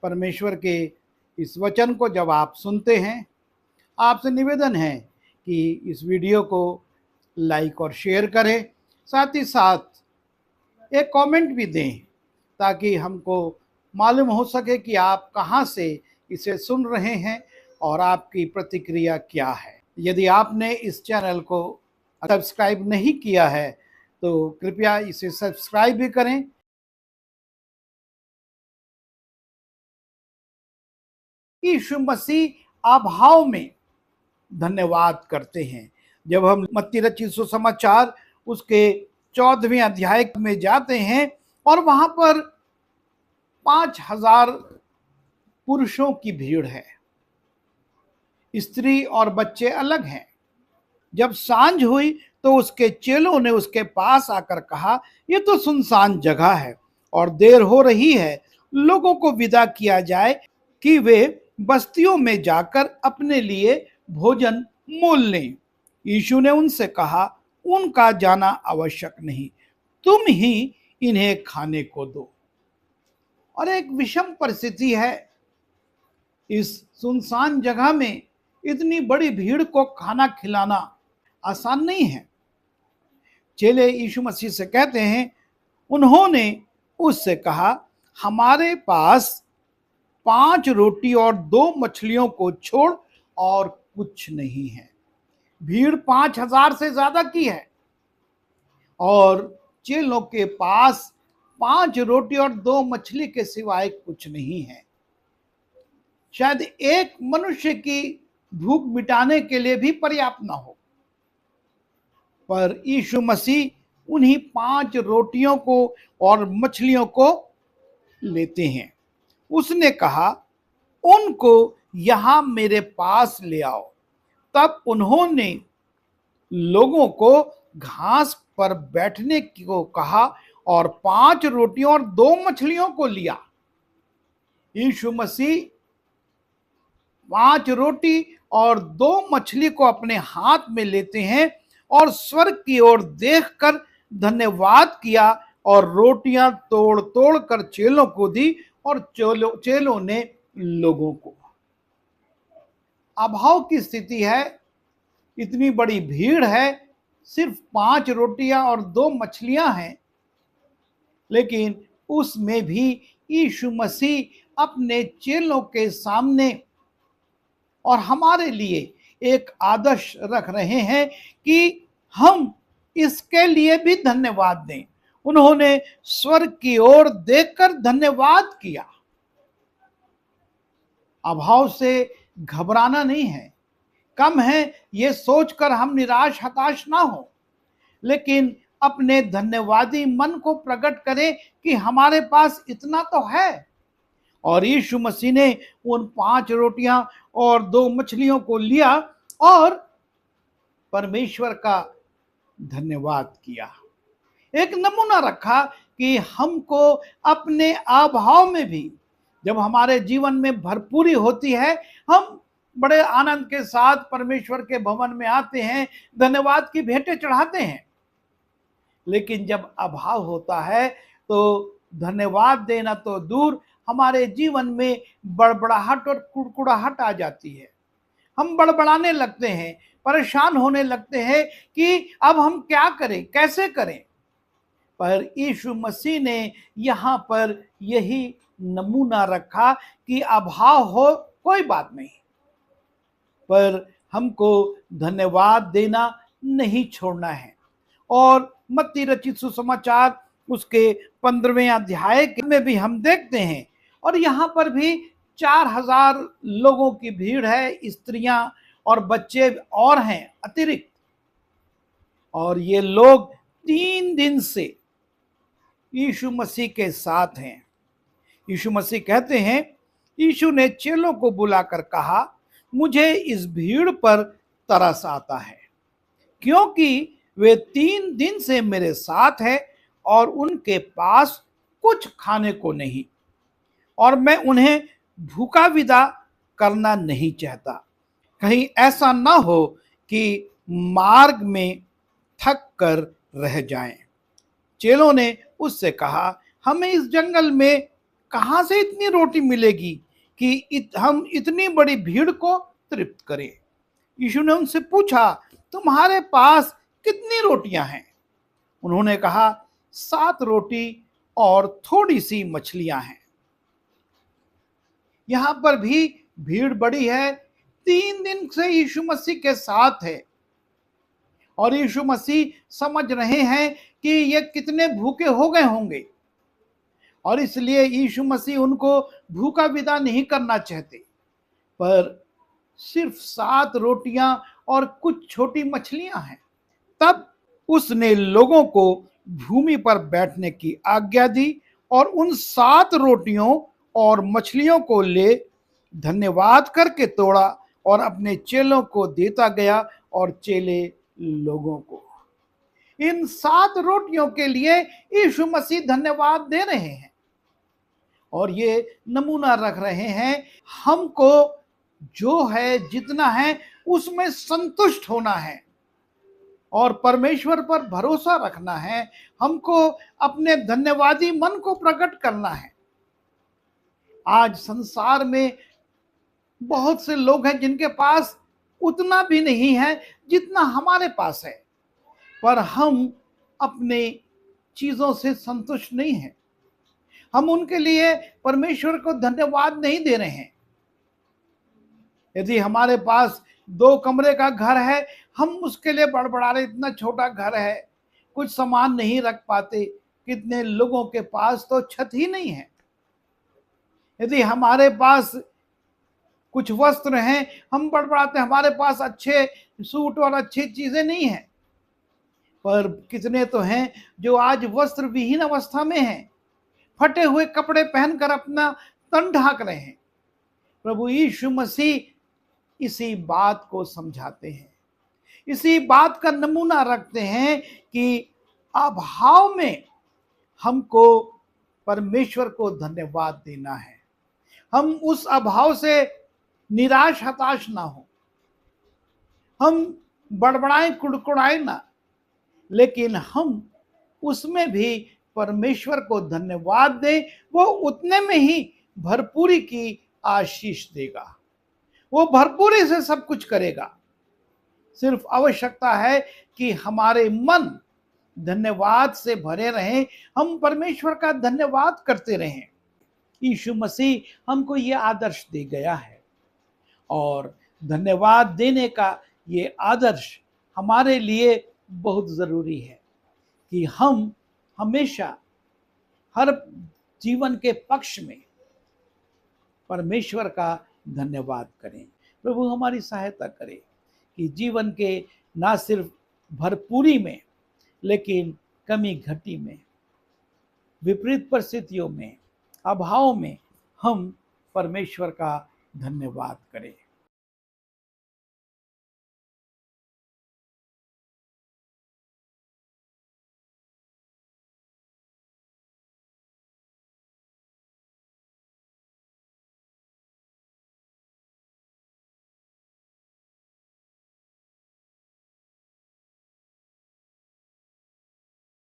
परमेश्वर के इस वचन को जब आप सुनते हैं, आपसे निवेदन है कि इस वीडियो को लाइक और शेयर करें, साथ ही साथ एक कमेंट भी दें ताकि हमको मालूम हो सके कि आप कहां से इसे सुन रहे हैं और आपकी प्रतिक्रिया क्या है। यदि आपने इस चैनल को सब्सक्राइब नहीं किया है तो कृपया इसे सब्सक्राइब भी करें। यीशु मसीह अभाव में धन्यवाद करते हैं। जब हम मत्ती रचित सुसमाचार उसके 14वें अध्याय में जाते हैं और वहां पर 5,000 पुरुषों की भीड़ है, स्त्री और बच्चे अलग हैं। जब सांझ हुई तो उसके चेलों ने उसके पास आकर कहा, ये तो सुनसान जगह है और देर हो रही है, लोगों को विदा किया जाए कि वे बस्तियों में जाकर अपने लिए भोजन मोल लें। यीशु ने उनसे कहा, उनका जाना आवश्यक नहीं, तुम ही इन्हें खाने को दो। और एक विषम परिस्थिति है, इस सुनसान जगह में इतनी बड़ी भीड़ को खाना खिलाना आसान नहीं है। चेले यीशु मसीह से कहते हैं, उन्होंने उससे कहा, हमारे पास 5 रोटी और 2 मछलियों को छोड़ और कुछ नहीं है। भीड़ 5,000 से ज्यादा की है और चेलों के पास 5 रोटी और 2 मछली के सिवाय कुछ नहीं है। शायद एक मनुष्य की भूख मिटाने के लिए भी पर्याप्त ना हो, पर यीशु मसीह उन्हीं 5 रोटियों को और मछलियों को लेते हैं। उसने कहा, उनको यहां मेरे पास ले आओ। तब उन्होंने लोगों को घास पर बैठने को कहा और 5 रोटियों और 2 मछलियों को लिया। यीशु मसीह 5 रोटी और 2 मछली को अपने हाथ में लेते हैं और स्वर्ग की ओर देखकर धन्यवाद किया और रोटियां तोड़ तोड़ कर चेलों को दी और चेलों ने लोगों को। अभाव की स्थिति है, इतनी बड़ी भीड़ है, सिर्फ 5 रोटियां और 2 मछलियां हैं, लेकिन उसमें भी यीशु मसीह अपने चेलों के सामने और हमारे लिए एक आदर्श रख रहे हैं कि हम इसके लिए भी धन्यवाद दें। उन्होंने स्वर्ग की ओर देखकर धन्यवाद किया। अभाव से घबराना नहीं है, कम है ये सोचकर हम निराश हताश ना हो, लेकिन अपने धन्यवादी मन को प्रकट करें कि हमारे पास इतना तो है। और यीशु मसीह ने उन 5 रोटियां और 2 मछलियों को लिया और परमेश्वर का धन्यवाद किया। एक नमूना रखा कि हमको अपने अभाव में भी, जब हमारे जीवन में भरपूरी होती है, हम बड़े आनंद के साथ परमेश्वर के भवन में आते हैं, धन्यवाद की भेंटें चढ़ाते हैं। लेकिन जब अभाव होता है तो धन्यवाद देना तो दूर, हमारे जीवन में बड़बड़ाहट और कुड़कुड़ाहट आ जाती है। हम बड़बड़ाने लगते हैं, परेशान होने लगते हैं कि अब हम क्या करें, कैसे करें। पर यीशु मसीह ने यहाँ पर यही नमूना रखा कि अभाव हो कोई बात नहीं, पर हमको धन्यवाद देना नहीं छोड़ना है। और मत्ती रचित सुसमाचार उसके 15वें अध्याय में भी हम देखते हैं, और यहाँ पर भी 4,000 लोगों की भीड़ है, स्त्रियां और बच्चे और हैं अतिरिक्त। और ये लोग 3 दिन से यीशु मसीह के साथ हैं। यीशु मसीह कहते हैं, यीशु ने चेलों को बुलाकर कहा, मुझे इस भीड़ पर तरस आता है, क्योंकि वे 3 दिन से मेरे साथ हैं और उनके पास कुछ खाने को नहीं, और मैं उन्हें भूखा विदा करना नहीं चाहता, कहीं ऐसा ना हो कि मार्ग में थक कर रह जाएं। चेलों ने उससे कहा, हमें इस जंगल में कहाँ से इतनी रोटी मिलेगी कि हम इतनी बड़ी भीड़ को तृप्त करें। यीशु ने उनसे पूछा, तुम्हारे पास कितनी रोटियां हैं? उन्होंने कहा, 7 रोटी और थोड़ी सी मछलियां हैं। यहां पर भी भीड़ बड़ी है। 3 दिन से यीशु मसीह के साथ है और यीशु मसीह समझ रहे हैं कि ये कितने भूखे हो गए होंगे और इसलिए यीशु मसीह उनको भूखा विदा नहीं करना चाहते। पर सिर्फ 7 रोटियां और कुछ छोटी मछलियां हैं। तब उसने लोगों को भूमि पर बैठने की आज्ञा दी और उन 7 रोटियों और मछलियों को ले धन्यवाद करके तोड़ा और अपने चेलों को देता गया और चेले लोगों को। इन 7 रोटियों के लिए यीशु मसीह धन्यवाद दे रहे हैं और ये नमूना रख रहे हैं हमको जो है जितना है उसमें संतुष्ट होना है और परमेश्वर पर भरोसा रखना है। हमको अपने धन्यवादी मन को प्रकट करना है। आज संसार में बहुत से लोग हैं जिनके पास उतना भी नहीं है जितना हमारे पास है, पर हम अपने चीजों से संतुष्ट नहीं हैं। हम उनके लिए परमेश्वर को धन्यवाद नहीं दे रहे हैं। यदि हमारे पास 2 कमरे का घर है, हम उसके लिए बड़बड़ा रहे, इतना छोटा घर है, कुछ सामान नहीं रख पाते। कितने लोगों के पास तो छत ही नहीं है। यदि हमारे पास कुछ वस्त्र हैं, हम बड़बड़ाते हमारे पास अच्छे सूट और अच्छी चीजें नहीं हैं। पर कितने तो हैं जो आज वस्त्र विहीन अवस्था में हैं, फटे हुए कपड़े पहनकर अपना तन ढाक रहे हैं। प्रभु यीशु मसीह इसी बात को समझाते हैं, इसी बात का नमूना रखते हैं कि अभाव में हमको परमेश्वर को धन्यवाद देना है। हम उस अभाव से निराश हताश ना हो, हम बड़बड़ाएं कुड़कुड़ाएं ना, लेकिन हम उसमें भी परमेश्वर को धन्यवाद दें। वो उतने में ही भरपूरी की आशीष देगा, वो भरपूरी से सब कुछ करेगा। सिर्फ आवश्यकता है कि हमारे मन धन्यवाद से भरे रहें, हम परमेश्वर का धन्यवाद करते रहें। यीशु मसीह हमको ये आदर्श दे गया है और धन्यवाद देने का ये आदर्श हमारे लिए बहुत ज़रूरी है कि हम हमेशा हर जीवन के पक्ष में परमेश्वर का धन्यवाद करें। प्रभु हमारी सहायता करे कि जीवन के ना सिर्फ भरपूरी में, लेकिन कमी घटी में, विपरीत परिस्थितियों में, अभाव में हम परमेश्वर का धन्यवाद करें।